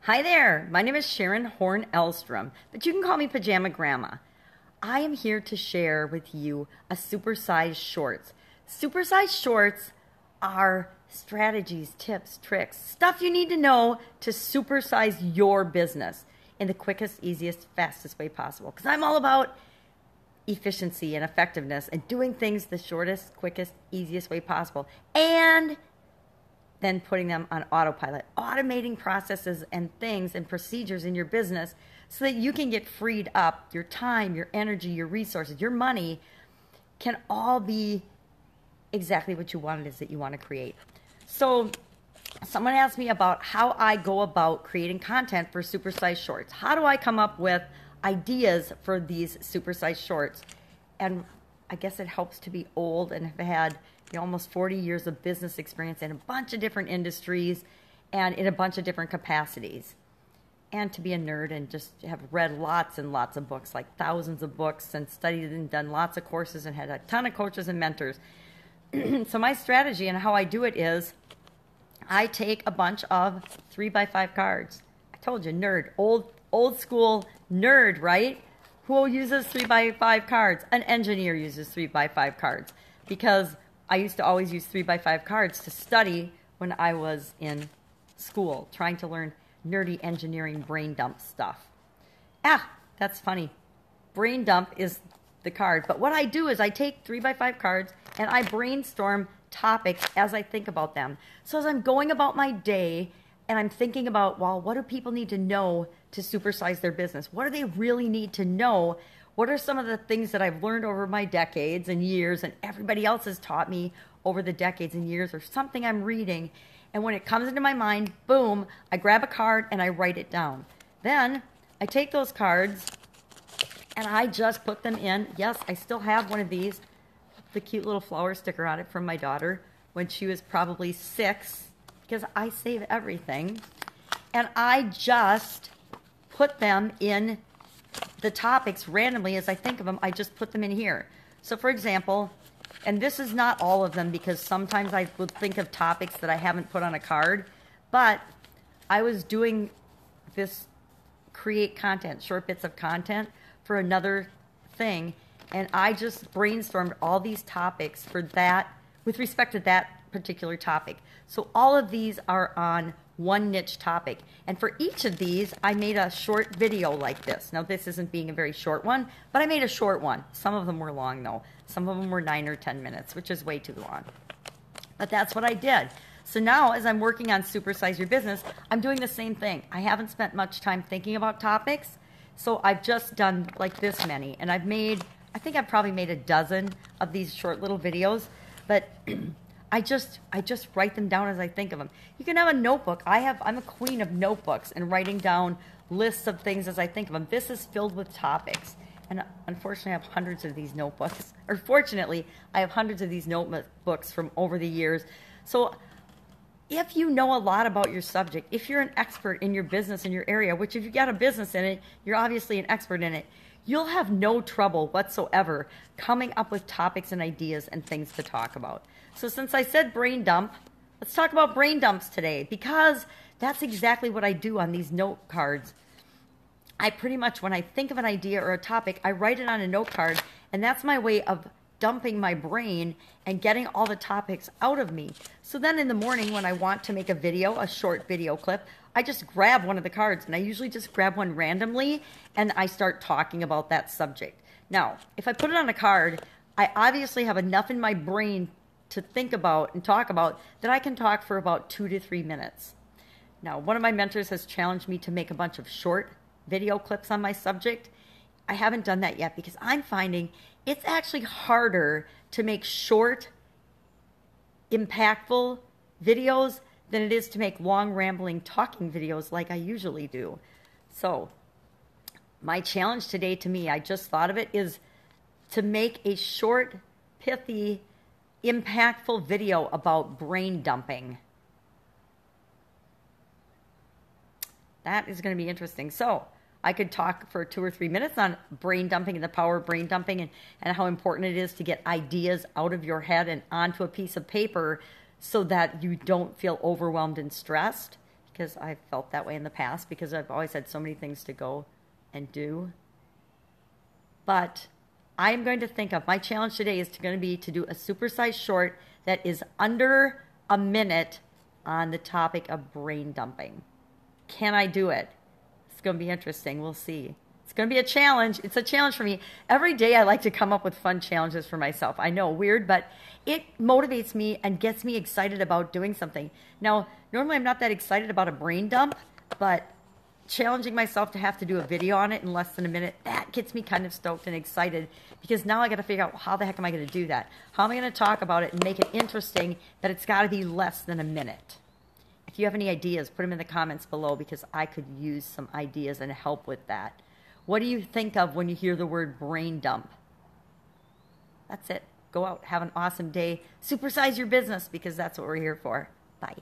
Hi there, my name is Sharon Horne-Ellstrom, but you can call me Pajama Grandma. I am here to share with you a supersized shorts. Supersized shorts are strategies, tips, tricks, stuff you need to know to supersize your business in the quickest, easiest, fastest way possible. Because I'm all about efficiency and effectiveness and doing things the shortest, quickest, easiest way possible. And then putting them on autopilot, automating processes and things and procedures in your business so that you can get freed up. Your time, your energy, your resources, your money can all be exactly what you want it is that you want to create. So someone asked me about how I go about creating content for supersized shorts. How do I come up with ideas for these supersized shorts? And I guess it helps to be old and have had almost 40 years of business experience in a bunch of different industries and in a bunch of different capacities. And to be a nerd and just have read lots and lots of books, like thousands of books, and studied and done lots of courses and had a ton of coaches and mentors. So my strategy and how I do it is I take a bunch of 3x5 cards. I told you, nerd, old school nerd, right? Who uses 3x5 cards? An engineer uses 3x5 cards because I used to always use 3x5 cards to study when I was in school, trying to learn nerdy engineering brain dump stuff. That's funny. Brain dump is the card. But what I do is I take 3x5 cards and I brainstorm topics as I think about them. So as I'm going about my day and I'm thinking about, well, what do people need to know to supersize their business? What do they really need to know? What are some of the things that I've learned over my decades and years and everybody else has taught me over the decades and years, or something I'm reading? And when it comes into my mind, boom, I grab a card and I write it down. Then I take those cards and I just put them in. Yes, I still have one of these, the cute little flower sticker on it from my daughter when she was probably 6, because I save everything. And I just put them in the topics randomly as I think of them. I just put them in here. So for example, and this is not all of them because sometimes I would think of topics that I haven't put on a card, but I was doing this create content, short bits of content for another thing, and I just brainstormed all these topics for that with respect to that particular topic. So all of these are on one niche topic. And for each of these, I made a short video like this. Now, this isn't being a very short one, but I made a short one. Some of them were long, though. Some of them were 9 or 10 minutes, which is way too long. But that's what I did. So now, as I'm working on Supersize Your Business, I'm doing the same thing. I haven't spent much time thinking about topics, so I've just done like this many. And I think I've probably made a dozen of these short little videos, but I just write them down as I think of them. You can have a notebook. I'm a queen of notebooks and writing down lists of things as I think of them. This is filled with topics. And unfortunately, I have hundreds of these notebooks. Or fortunately, I have hundreds of these notebooks from over the years. So if you know a lot about your subject, if you're an expert in your business, in your area, which if you've got a business in it, you're obviously an expert in it, you'll have no trouble whatsoever coming up with topics and ideas and things to talk about. So since I said brain dump, let's talk about brain dumps today, because that's exactly what I do on these note cards. I pretty much, when I think of an idea or a topic, I write it on a note card, and that's my way of dumping my brain and getting all the topics out of me. So then in the morning when I want to make a video, a short video clip, I just grab one of the cards, and I usually just grab one randomly, and I start talking about that subject. Now, if I put it on a card, I obviously have enough in my brain to think about and talk about that I can talk for about 2 to 3 minutes. Now, one of my mentors has challenged me to make a bunch of short video clips on my subject. I haven't done that yet because I'm finding it's actually harder to make short, impactful videos than it is to make long, rambling, talking videos like I usually do. So my challenge today to me, I just thought of it, is to make a short, pithy, impactful video about brain dumping. That is going to be interesting. So I could talk for 2 or 3 minutes on brain dumping and the power of brain dumping and how important it is to get ideas out of your head and onto a piece of paper so that you don't feel overwhelmed and stressed. because I've felt that way in the past because I've always had so many things to go and do. But I am going to think of, my challenge today is going to be to do a supersized short that is under a minute on the topic of brain dumping. Can I do it? It's going to be interesting. We'll see. It's going to be a challenge. It's a challenge for me. Every day I like to come up with fun challenges for myself. I know, weird, but it motivates me and gets me excited about doing something. Now, normally I'm not that excited about a brain dump, but challenging myself to have to do a video on it in less than a minute, that gets me kind of stoked and excited because now I got to figure out how the heck am I going to do that? How am I going to talk about it and make it interesting that it's got to be less than a minute? If you have any ideas, put them in the comments below because I could use some ideas and help with that. What do you think of when you hear the word brain dump? That's it. Go out, have an awesome day. Supersize your business because that's what we're here for. Bye.